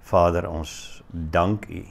Vader, ons dank U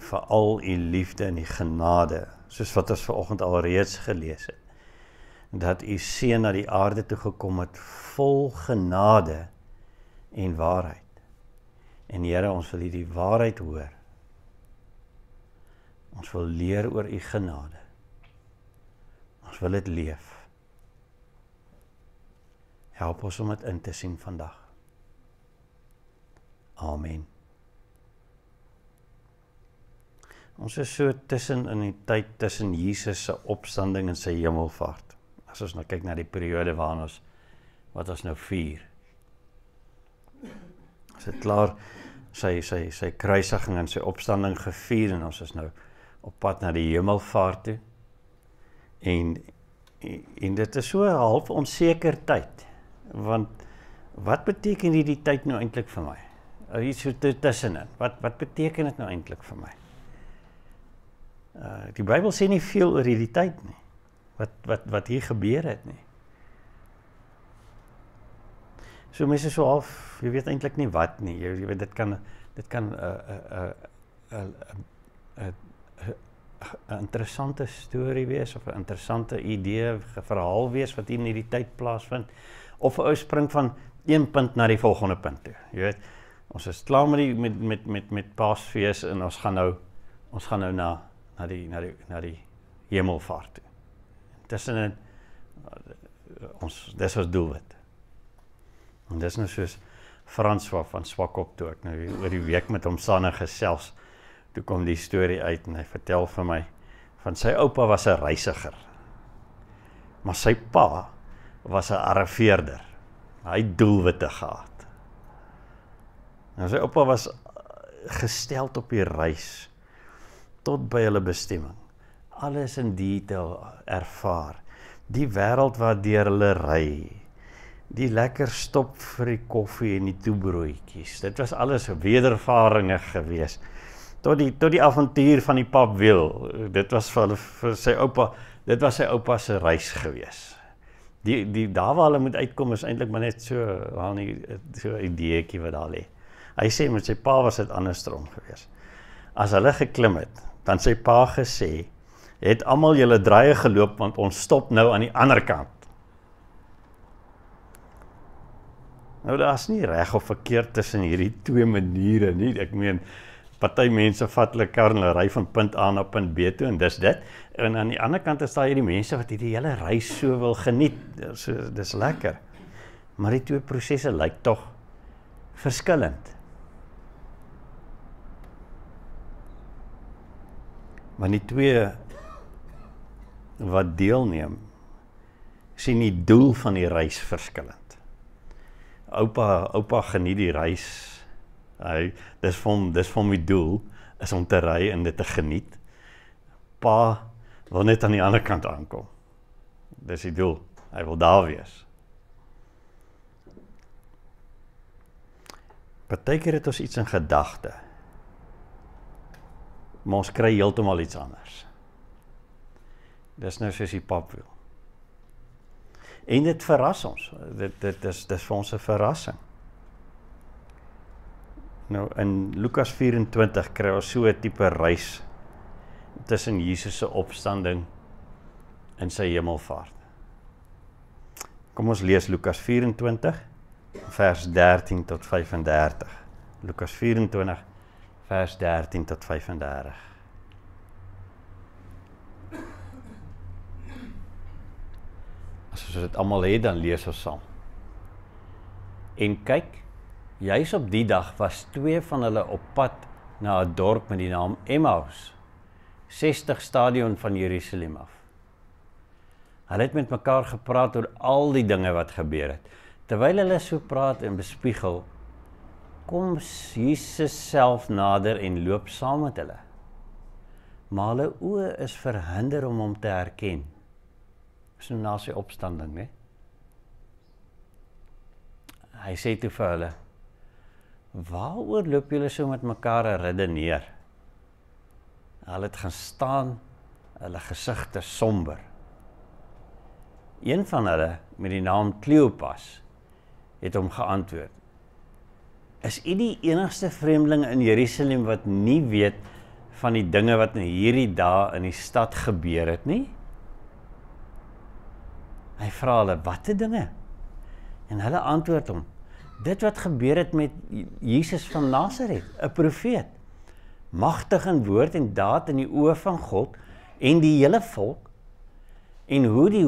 vir al U liefde en die genade, soos wat ons vanoggend al reeds gelees het, dat U Seun na die aarde toe gekom het, vol genade en waarheid. En Here, ons wil hierdie waarheid hoor. Ons wil leer oor U genade. Ons wil dit leef. Help ons om dit in te sien vandag. Amen. Ons is so tussen in die tyd tussen Jesus se opstanding en sy hemelvaart. As ons nou kyk na die periode waarin wat ons nou vier. Ons het klaar sy kruisiging en sy opstanding gevier en ons is nou op pad na die hemelvaart toe. En dit is so 'n half onseker tyd. Want wat beteken hierdie tyd nou eintlik vir my? Iets so tussenin. Wat beteken dit nou eintlik vir my? Die Bybel sê nie veel oor hierdie tyd nie. Wat hier gebeur het nie. So mense so half, jy weet eintlik nie wat nie. Jy weet dit kan 'n interessante storie wees of 'n interessante idee, 'n verhaal wees wat hier in hierdie tyd plaasvind, of 'n uitspring van een punt na die volgende punt toe. Jy weet, ons is klaar met Paasfees en ons gaan nou na die hemelvaart toe. Tussenin dis ons doelwit. En dis nou soos François van Swakop toe ek nou oor die week met hom saam gesels. Toe kom die storie uit en hy vertel vir my van sy oupa was 'n reisiger. Maar sy pa was 'n arriveerder. Hy het doelwitte gehad. En sy oupa was gestel op die reis tot by hulle bestemming. Alles in detail ervaar. Die wêreld waardeur hulle ry. Die lekker stop vir die koffie en die toebroodjies. Dit was alles wedervarings gewees. Tot die avontuur van die papwiel. Dit was vir sy oupa, dit was sy oupa se reis gewees. Daar waar hulle moet uitkom is eintlik maar net so 'n ideetjie wat daar lê. Hy sê met sy pa was dit andersom gewees. As hulle geklim het, dan sy pa gesê, het almal julle draaie geloop want ons stop nou aan die ander kant. Nou daar's nie reg of verkeerd tussen hierdie twee maniere nie. Ek meen, party mense vat hulle kar en hulle ry van punt A na punt B toe en dis dit. En aan die ander kant is daar hierdie mense wat hierdie hele reis so wil geniet. So, dis lekker. Maar die twee prosesse lyk tog verskillend. Maar die twee wat deelneem, sien die doel van die reis verskillend. Oupa geniet die reis. Dis vir hom die doel, is om te ry en dit te geniet. Pa wil net aan die ander kant aankom. Dis die doel. Hy wil daar wees. Partykeer het ons iets in gedagte. Maar ons kry heeltemal iets anders. Dis nou soos die papwiel. En dit verras ons. Dit is vir ons 'n verrassing. Nou in Lukas 24 kry ons so 'n tipe reis tussen Jesus se opstanding en sy hemelvaart. Kom ons lees Lukas 24 vers 13 tot 35. Lukas 24 vers 13 tot 35. As ons dit almal het, dan lees ons saam. En kyk, juis op die dag was 2 van hulle op pad na 'n dorp met die naam Emmaus, 60 stadion van Jerusalem af. Hulle het met mekaar gepraat oor al die dinge wat gebeur het. Terwyl hulle so praat en bespiegel, kom Jesus self nader en loop saam met hulle. Maar hulle oë is verhinder om hom te herken. Dis nou na sy opstanding, né? Hy sê toe vir hulle, waaroor loop julle so met mekaar redeneer? Hulle het gaan staan, hulle gesigte somber. Een van hulle, met die naam Kleopas, het hom geantwoord, is u die enigste vreemdeling in Jerusalem wat nie weet van die dinge wat in hierdie dae in die stad gebeur het nie? Hy vra hulle, watte dinge? En hulle antwoord hom, dit wat gebeur het met Jesus van Nasaret, 'n profeet, magtig in woord en daad in die oë van God en die hele volk, en hoe die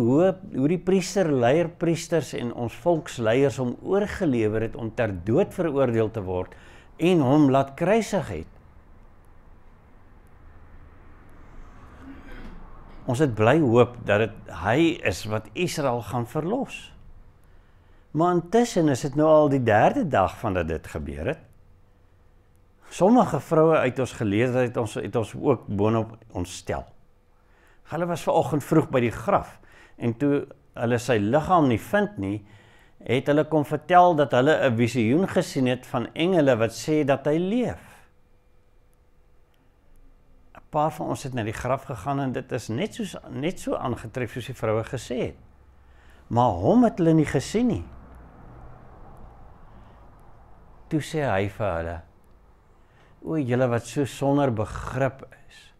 leierpriesters en ons volksleiers hom oorgelewer het om ter dood veroordeel te word en hom laat kruisig het. Ons het bly hoop dat hy is wat Israel gaan verlos. Maar intussen is dit nou al die 3de dag van dat dit gebeur het. Sommige vroue uit ons geleerdheid het ons ook boonop ontstel. Hulle was vanoggend vroeg by die graf, en toe hulle sy liggaam nie vind nie, het hulle kom vertel dat hulle 'n visioen gesien het van engele wat sê dat hy leef. 'n Paar van ons het na die graf gegaan en dit is net so aangetref soos die vroue gesê het. Maar hom het hulle nie gesien nie. Toe sê hy vir hulle, o julle wat so sonder begrip is,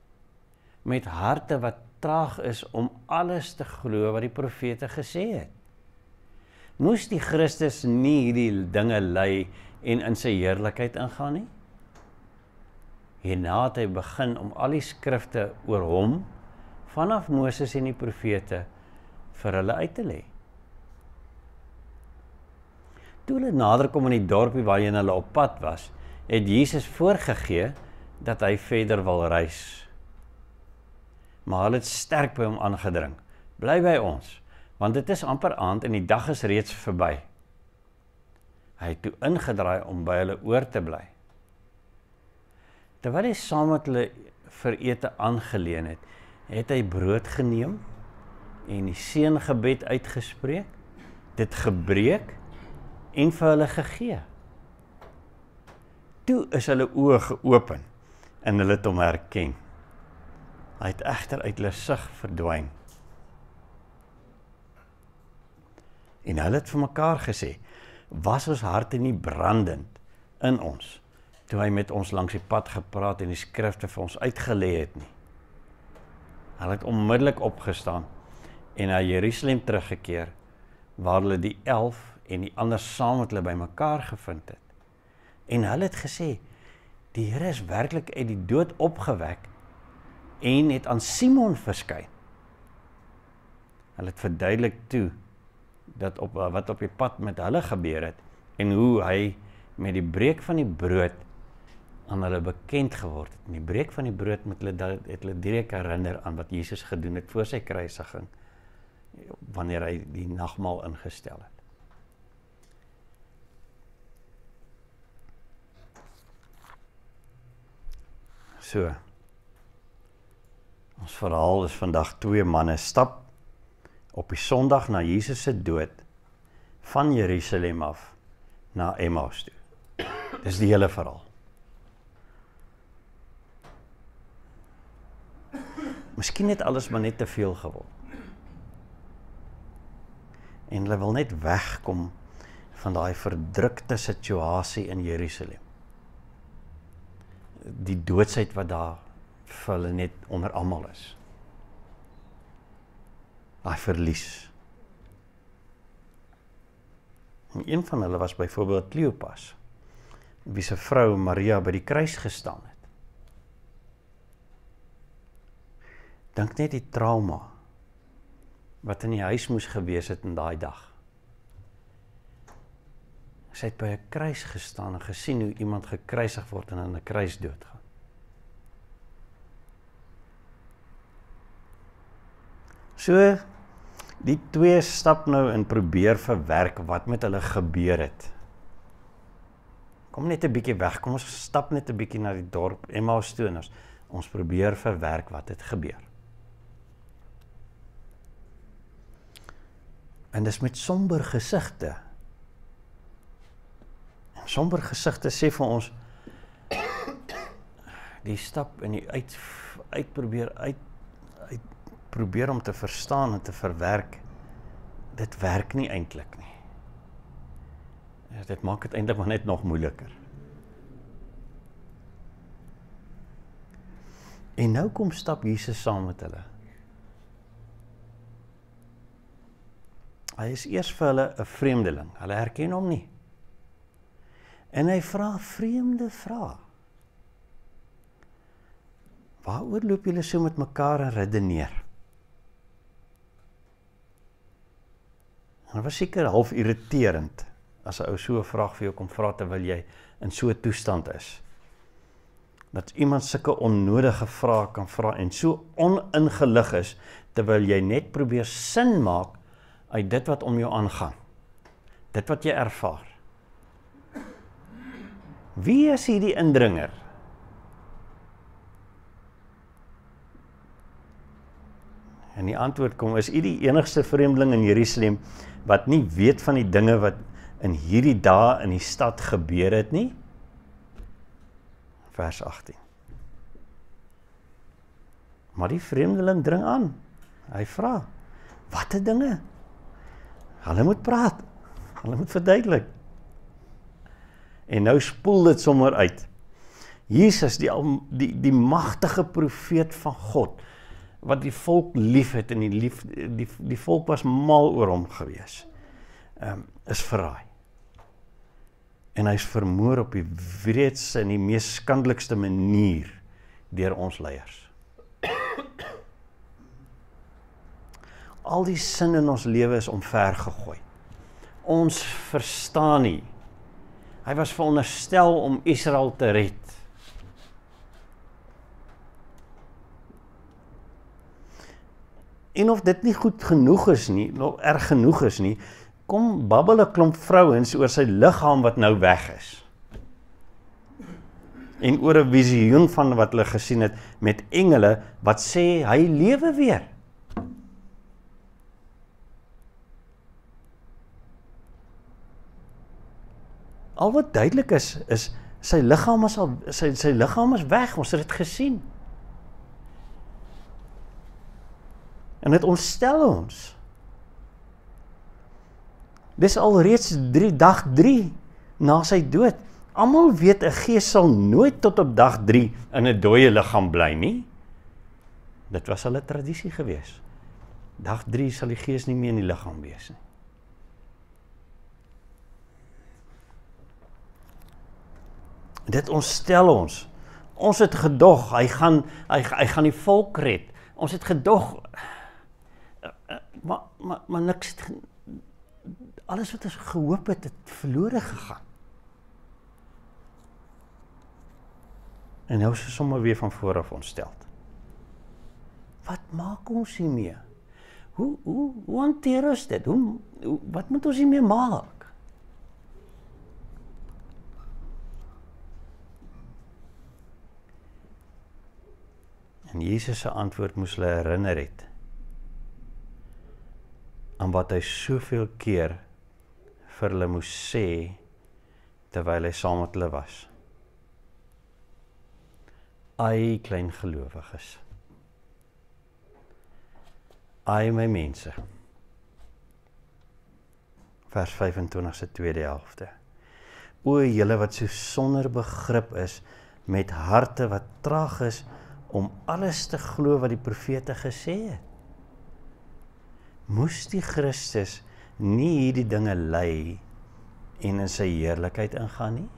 met harte wat traag is om alles te glo wat die profete gesê het. Moes die Christus nie hierdie dinge ly en in sy heerlikheid ingaan nie? Hierna het hy begin om al die skrifte oor hom, vanaf Moses en die profete, vir hulle uit te lê. Toe hulle nader kom in die dorpie waarheen hulle op pad was, het Jesus voorgegee dat hy verder wil reis. Maar hulle het sterk by hom aangedring. Bly by ons, want dit is amper aand en die dag is reeds verby. Hy het toe ingedraai om by hulle oor te bly. Terwyl hy saam met hulle vir ete aangeleen het, het hy brood geneem en die seëngebed uitgespreek, dit gebreek en vir hulle gegee. Toe is hulle oë geopen en hulle het hom herken. Hy het egter uit hulle sig verdwyn. En hulle het vir mekaar gesê, was ons harte nie brandend in ons, toe hy met ons langs die pad gepraat en die skrifte vir ons uitgelê het nie. Hulle het onmiddellik opgestaan en na Jerusalem teruggekeer, waar hulle die 11 en die ander saam met hulle by mekaar gevind het. En hulle het gesê, die Here is werklik uit die dood opgewek en het aan Simon verskyn. Hulle het verduidelik toe dat wat op die pad met hulle gebeur het en hoe hy met die breek van die brood aan hulle bekend geword het. En die breek van die brood het hulle direk herinner aan wat Jesus gedoen het voor sy kruisiging, wanneer hy die nagmaal ingestel het. So, ons verhaal is vandag 2 manne stap op die Sondag na Jesus se dood van Jerusalem af na Emmaus toe. Dis die hele verhaal. Miskien het alles maar net te veel geword. En hulle wil net wegkom van daai verdrukte situasie in Jerusalem. Die doodsheid wat daar vir hulle net onder almal is. Daai verlies. En een van hulle was byvoorbeeld Kleopas, wie se vrou Maria by die kruis gestaan het. Dink net die trauma wat in die huis moes gewees het in daai dag. Sy het by 'n kruis gestaan en gesien hoe iemand gekruisig word en aan 'n kruis doodgaan. So, die 2 stap nou en probeer verwerk wat met hulle gebeur het. Kom net 'n bietjie weg, kom ons stap net 'n bietjie na die dorp Emmaus toe en ons probeer verwerk wat het gebeur. En dis met somber gesigte. En somber gesigte sê vir ons, die stap en die probeer om te verstaan en te verwerk, dit werk nie eintlik nie. Dit maak dit eintlik maar net nog moeiliker. En nou kom stap Jesus saam met hulle. Hy is eers vir hulle 'n vreemdeling. Hulle herken hom nie. En hy vra vreemde vrae. Waaroor loop julle so met mekaar en redeneer? En dit was seker half irriterend as 'n ou so 'n vraag vir jou kom vra terwyl jy in so 'n toestand is. Dat iemand sulke onnodige vrae kan vra en so oningelig is terwyl jy net probeer sin maak uit dit wat om jou aangaan. Dit wat jy ervaar. Wie is hierdie indringer? En die antwoord kom, is u die enigste vreemdeling in Jerusalem wat nie weet van die dinge wat in hierdie dae in die stad gebeur het nie? Vers 18. Maar die vreemdeling dring aan. Hy vra, watte dinge? Hulle moet praat. Hulle moet verduidelik. En nou spoel dit sommer uit. Jesus, die magtige profeet van God, wat die volk lief het en die volk was mal oor hom gewees, is verraai. En hy is vermoor op die wreedste en die mees skandelikste manier deur ons leiers. Al die sin in ons lewe is omvergegooi. Ons verstaan nie. Hy was veronderstel om Israel te red. En of dit nie goed genoeg is nie, erg genoeg is nie, kom babbel 'n klomp vrouens oor sy liggaam wat nou weg is. En oor 'n visioen van wat hulle gesien het met engele wat sê hy lewe weer. Al wat duidelik is sy liggaam is weg, ons het dit gesien. En dit ontstel ons. Dis alreeds dag 3 na sy dood. Almal weet 'n gees sal nooit tot op dag 3 in 'n dooie liggaam bly nie. Dit was hulle tradisie gewees. Dag 3 sal die gees nie meer in die liggaam wees nie. Dit ontstel ons. Ons het gedog, hy gaan die volk red. Ons het gedog, maar niks het, alles wat ons gehoop het verlore gegaan. En nou is ons sommer weer van voor af ontstel. Wat maak ons hiermee? Hoe hanteer ons dit? Wat moet ons hiermee maak? En Jesus se antwoord moes hulle herinner het aan wat hy soveel keer vir hulle moes sê terwyl hy saam met hulle was. Ai klein gelowiges. Ai my mense. Vers 25 se tweede helfte. O julle wat so sonder begrip is, met harte wat traag is om alles te glo wat die profete gesê het. Moes die Christus nie hierdie dinge ly en in sy heerlikheid ingaan nie?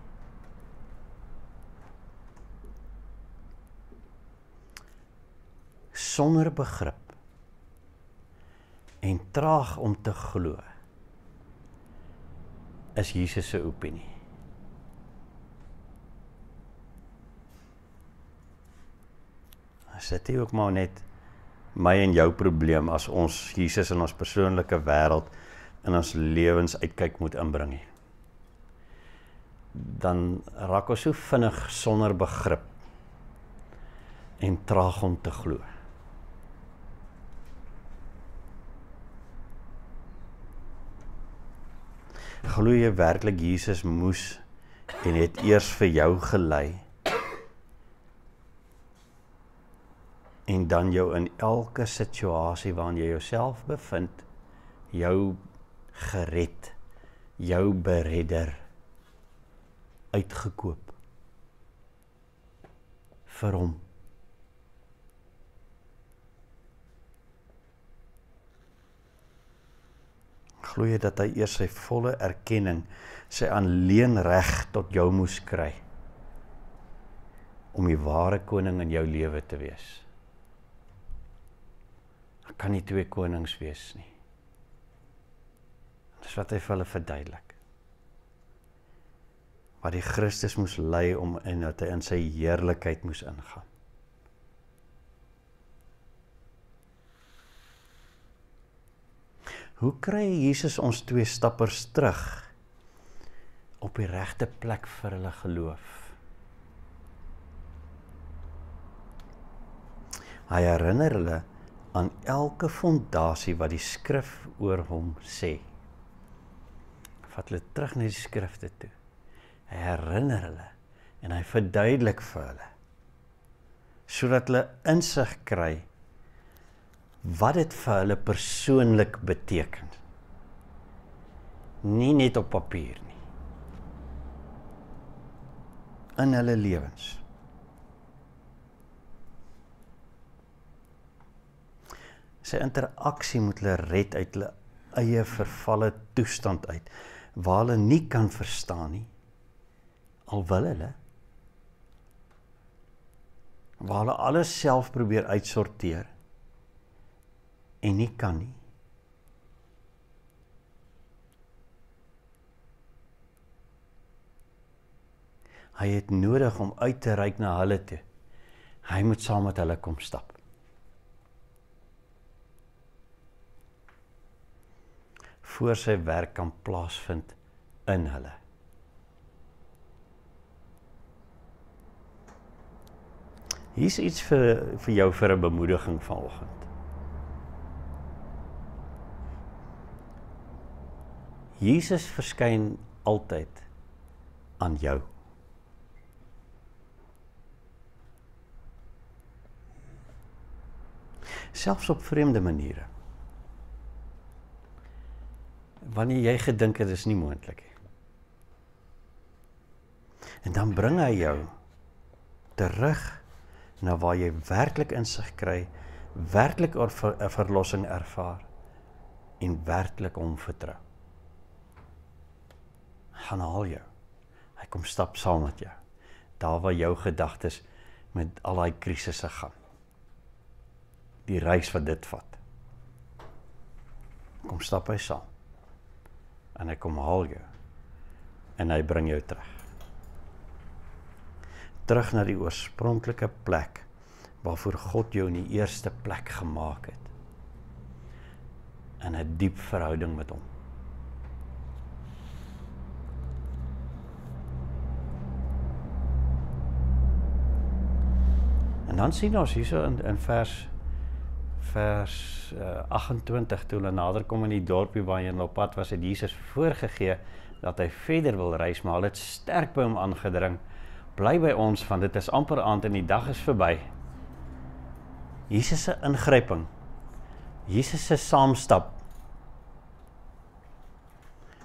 Sonder begrip en traag om te glo is Jesus se opinie. Is dit nie ook maar net my en jou probleem as ons Jesus in ons persoonlike wêreld in ons lewens uitkyk moet inbring nie? Dan raak ons so vinnig sonder begrip en traag om te glo. Glo jy werklik Jesus moes en het eers vir jou gelei en dan jou in elke situasie waarin jy jouself bevind, jou gered, jou beredder, uitgekoop vir hom. Glo jy dat hy eers sy volle erkenning, sy alleenreg tot jou moes kry, om die ware koning in jou lewe te wees? Daar kan nie twee konings wees nie. Dis wat hy vir hulle verduidelik. Wat die Christus moes ly om en dat hy in sy heerlikheid moes ingaan. Hoe kry Jesus ons twee stappers terug op die regte plek vir hulle geloof? Hy herinner hulle aan elke fondasie wat die skrif oor hom sê. Vat hulle terug na die skrifte toe. Hy herinner hulle en hy verduidelik vir hulle, sodat hulle insig kry wat dit vir hulle persoonlik beteken. Nie net op papier nie. In hulle lewens. Sy interaksie moet hulle red uit hulle eie vervalle toestand uit, waar hulle nie kan verstaan nie, al wil hulle, waar hulle alles self probeer uitsorteer, en nie kan nie. Hy het nodig om uit te reik na hulle toe. Hy moet saam met hulle kom stap. Voor sy werk kan plaasvind in hulle. Hier is iets vir jou vir 'n bemoediging vanoggend. Jesus verskyn altyd aan jou. Selfs op vreemde maniere. Wanneer jy gedink het, is nie moontlik nie. En dan bring hy jou terug na waar jy werklik insig kry, werklik 'n verlossing ervaar en werklik hom vertrou. Hy gaan haal jou. Hy kom stap saam met jou. Daar waar jou gedagtes met al daai krisisse gaan. Die reis wat dit vat. Kom stap hy saam. En hy kom haal jou. En hy bring jou terug. Terug na die oorspronklike plek waarvoor God jou in die eerste plek gemaak het. In 'n diep verhouding met hom. En dan sien ons hierso in vers 28, toe hulle nader kom in die dorpie waar hy in op pad was, het Jesus voorgegee dat hy verder wil reis, maar hulle het sterk by hom aangedring. Bly by ons, want dit is amper aand en die dag is verby. Jesus se ingryping, Jesus se saamstap,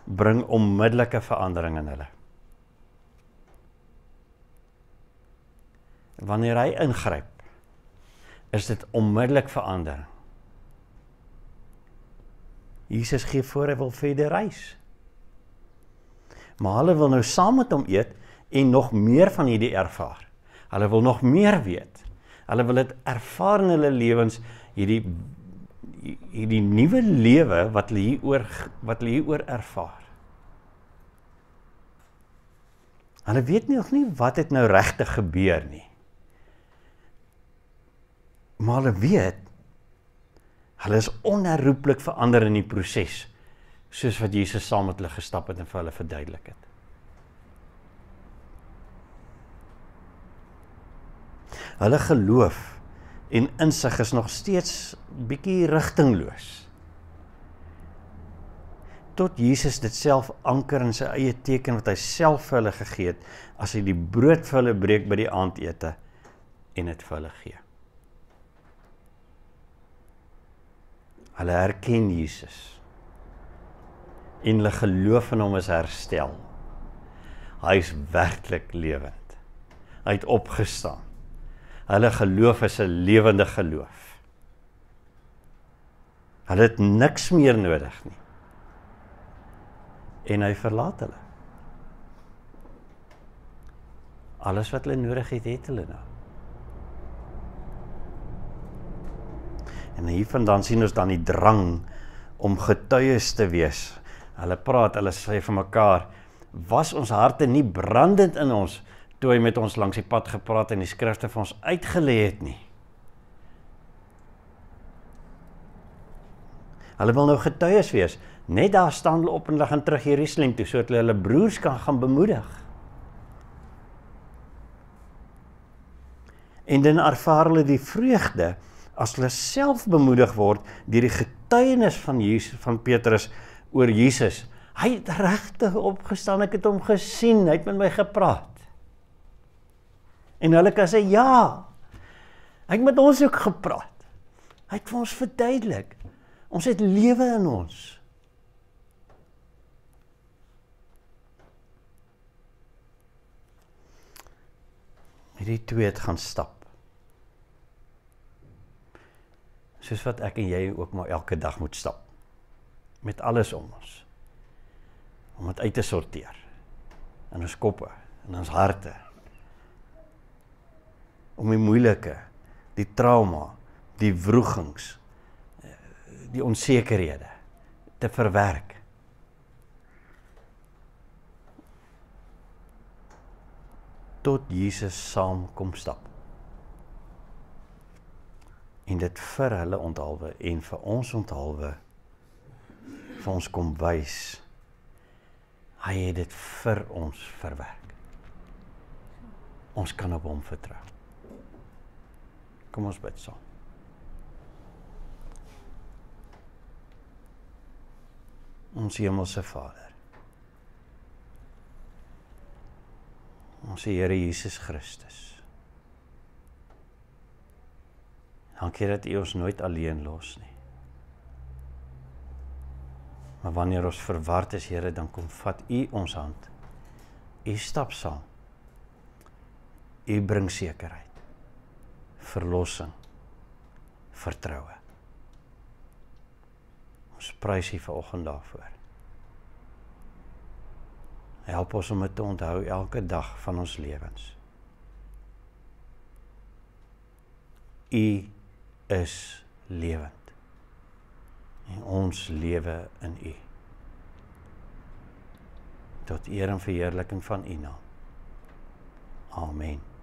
bring onmiddellike verandering in hulle. Wanneer hy ingryp, is dit onmiddellik verandering. Jesus gee voor hy wil verder reis. Maar hulle wil nou saam met hom eet en nog meer van hierdie ervaar. Hulle wil nog meer weet. Hulle wil dit ervaar in hulle lewens, hierdie nuwe lewe wat hulle hieroor ervaar. Hulle weet nog nie wat het nou regtig gebeur nie. Maar hulle weet, hulle is onherroepelik verander in die proses, soos wat Jesus saam met hulle gestap het en vir hulle verduidelik het. Hulle geloof en insig is nog steeds bietjie rigtingloos. Tot Jesus dit self anker in sy eie teken wat hy self vir hulle gegee het, as hy die brood vir hulle breek by die aandete en dit vir hulle gee. Hulle herken Jesus en hulle geloof in hom is herstel. Hy is werklik lewend. Hy het opgestaan. Hulle geloof is 'n lewende geloof. Hulle het niks meer nodig nie. en hy verlaat hulle. Alles wat hulle nodig het hulle nou. En hiervandaan sien ons dan die drang om getuies te wees. Hulle praat, hulle sê vir mekaar, was ons harte nie brandend in ons, toe hy met ons langs die pad gepraat en die skrifte vir ons uitgelê het nie. Hulle wil nou getuies wees. Net daar staan hulle op en hulle gaan terug Jerusalem toe, sodat hulle broers kan gaan bemoedig. En dan ervaar hulle die vreugde, as hulle self bemoedig word, deur die getuienis van Petrus oor Jesus. Hy het regtig opgestaan, ek het hom gesien, hy het met my gepraat. En hulle kan sê, ja, hy het met ons ook gepraat. Hy het vir ons verduidelik. Ons het lewe in ons. Hierdie twee het gaan stap. Soos wat ek en jy ook maar elke dag moet stap. Met alles om ons. Om het uit te sorteer. In ons koppe, in ons harte. Om die moeilike, die trauma, die wrogings, die onsekerhede te verwerk. Tot Jesus saam kom stap. En dit vir hulle onthaalwe en vir ons onthaalwe, vir ons kom wys, hy het dit vir ons verwerk. Ons kan op hom vertrou. Kom ons bid saam. Ons hemelse Vader, ons Here Jesus Christus, dankie dat U ons nooit alleen los nie. Maar wanneer ons verward is, Here, dan kom vat U ons hand. U stap saam. U bring sekerheid, verlossing, vertroue. Ons prys U vanoggend daarvoor. Help ons om dit te onthou elke dag van ons lewens. U is lewend. En ons lewe in U. Tot eer en verheerliking van U naam. Amen.